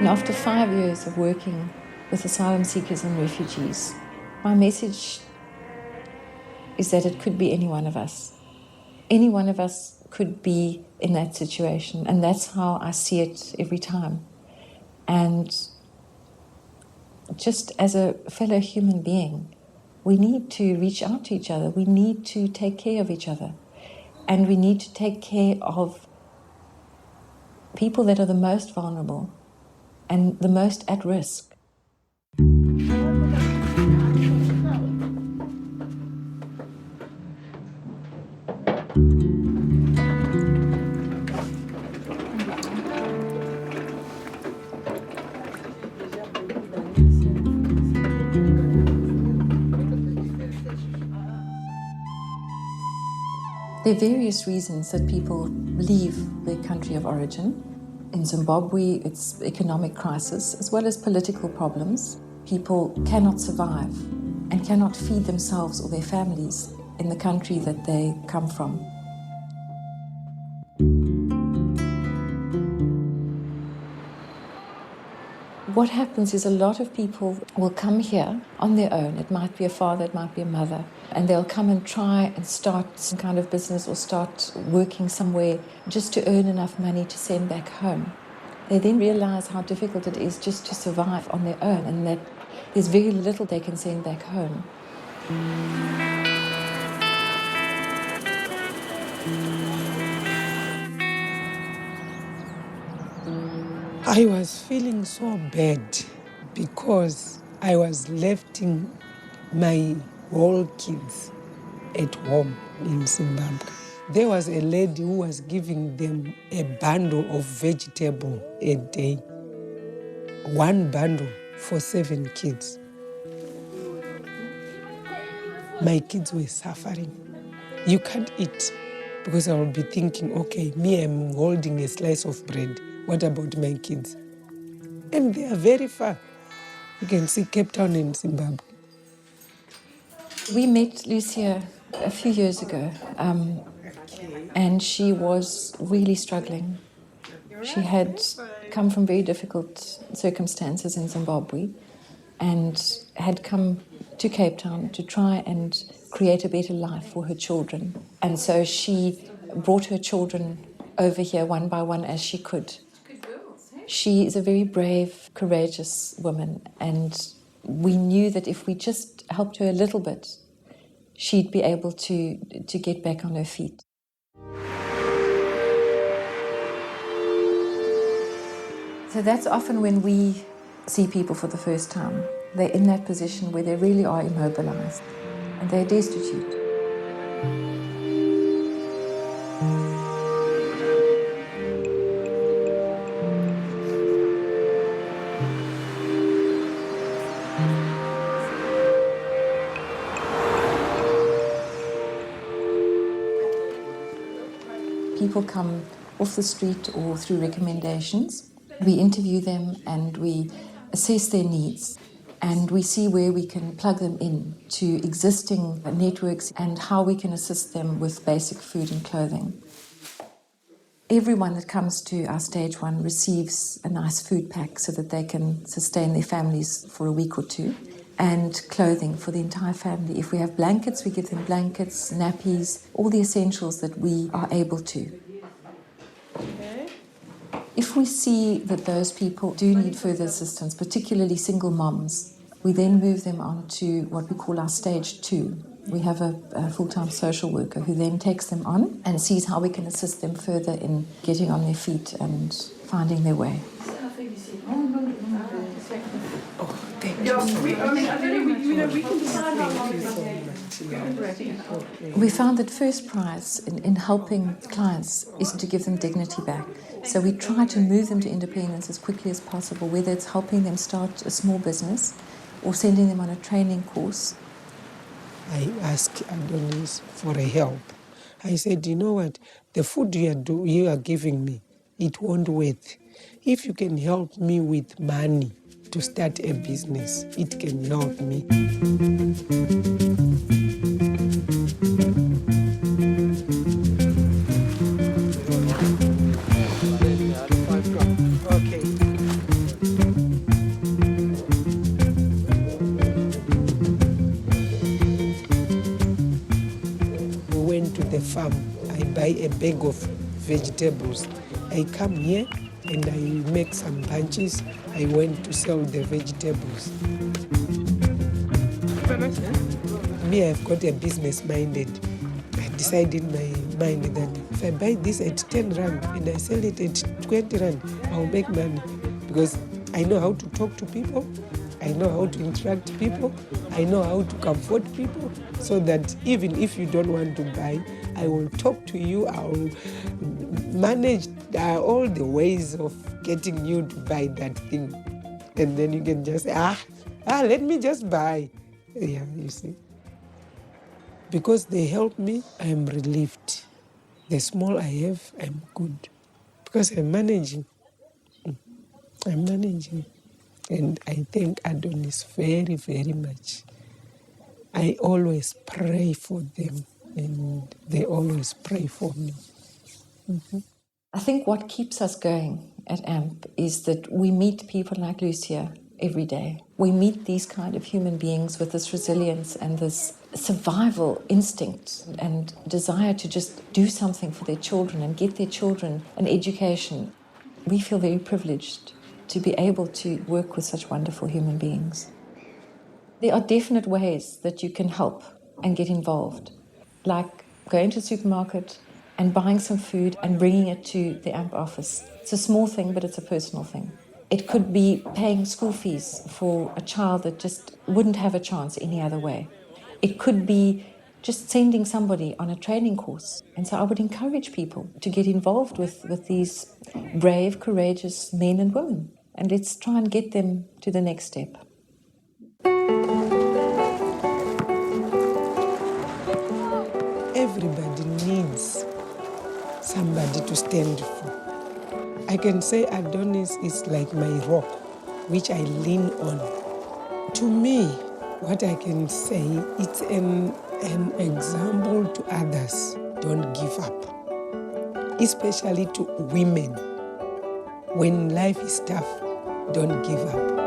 And after 5 years of working with asylum seekers and refugees, my message is that it could be any one of us. Any one of us could be in that situation, and that's how I see it every time. And just as a fellow human being, we need to reach out to each other. We need to take care of each other. And we need to take care of people that are the most vulnerable and the most at risk. There are various reasons that people leave their country of origin. In Zimbabwe, it's economic crisis as well as political problems. People cannot survive and cannot feed themselves or their families in the country that they come from. What happens is a lot of people will come here on their own. It might be a father, it might be a mother, and they'll come and try and start some kind of business or start working somewhere just to earn enough money to send back home. They then realize how difficult it is just to survive on their own and that there's very little they can send back home. I was feeling so bad because I was lefting my whole kids at home in Zimbabwe. There was a lady who was giving them a bundle of vegetable a day. One bundle for 7 kids. My kids were suffering. You can't eat because I will be thinking, okay, me, I'm holding a slice of bread. What about my kids? And they are very far. You can see Cape Town in Zimbabwe. We met Lucia a few years ago, and she was really struggling. She had come from very difficult circumstances in Zimbabwe and had come to Cape Town to try and create a better life for her children. And so she brought her children over here one by one as she could. She is a very brave, courageous woman, and we knew that if we just helped her a little bit, she'd be able to get back on her feet. So that's often when we see people for the first time. They're in that position where they really are immobilized and they're destitute. People come off the street or through recommendations. We interview them and we assess their needs and we see where we can plug them in to existing networks and how we can assist them with basic food and clothing. Everyone that comes to our stage 1 receives a nice food pack so that they can sustain their families for a week or two, and clothing for the entire family. If we have blankets, we give them blankets, nappies, all the essentials that we are able to. If we see that those people do need further assistance, particularly single moms, we then move them on to what we call our stage 2. We have a full-time social worker who then takes them on and sees how we can assist them further in getting on their feet and finding their way. We found that first prize in helping clients is to give them dignity back. So we try to move them to independence as quickly as possible, whether it's helping them start a small business or sending them on a training course. I asked Adonis for a help. I said, you know what, the food you are giving me, it won't worth. If you can help me with money to start a business, it can help me. Okay. buy a bag of vegetables. I come here and I make some bunches. I went to sell the vegetables. Me, I've got a business minded. I decided in my mind that if I buy this at 10 rand and I sell it at 20 rand, I'll make money. Because I know how to talk to people, I know how to interact with people, I know how to comfort people, so that even if you don't want to buy, I will talk to you, I will manage all the ways of getting you to buy that thing. And then you can just say, let me just buy. Yeah, you see. Because they help me, I'm relieved. The small I have, I'm good. Because I'm managing. And I thank Adonis very, very much. I always pray for them, and they always pray for me. I think what keeps us going at AMP is that we meet people like Lucia every day. We meet these kind of human beings with this resilience and this survival instinct and desire to just do something for their children and get their children an education. We feel very privileged to be able to work with such wonderful human beings. There are definite ways that you can help and get involved, like going to the supermarket and buying some food and bringing it to the AMP office. It's a small thing, but it's a personal thing. It could be paying school fees for a child that just wouldn't have a chance any other way. It could be just sending somebody on a training course. And so I would encourage people to get involved with these brave, courageous men and women. And let's try and get them to the next step. Everybody needs somebody to stand for. I can say Adonis is like my rock, which I lean on. To me, what I can say, it's an example to others. Don't give up, especially to women. When life is tough, don't give up.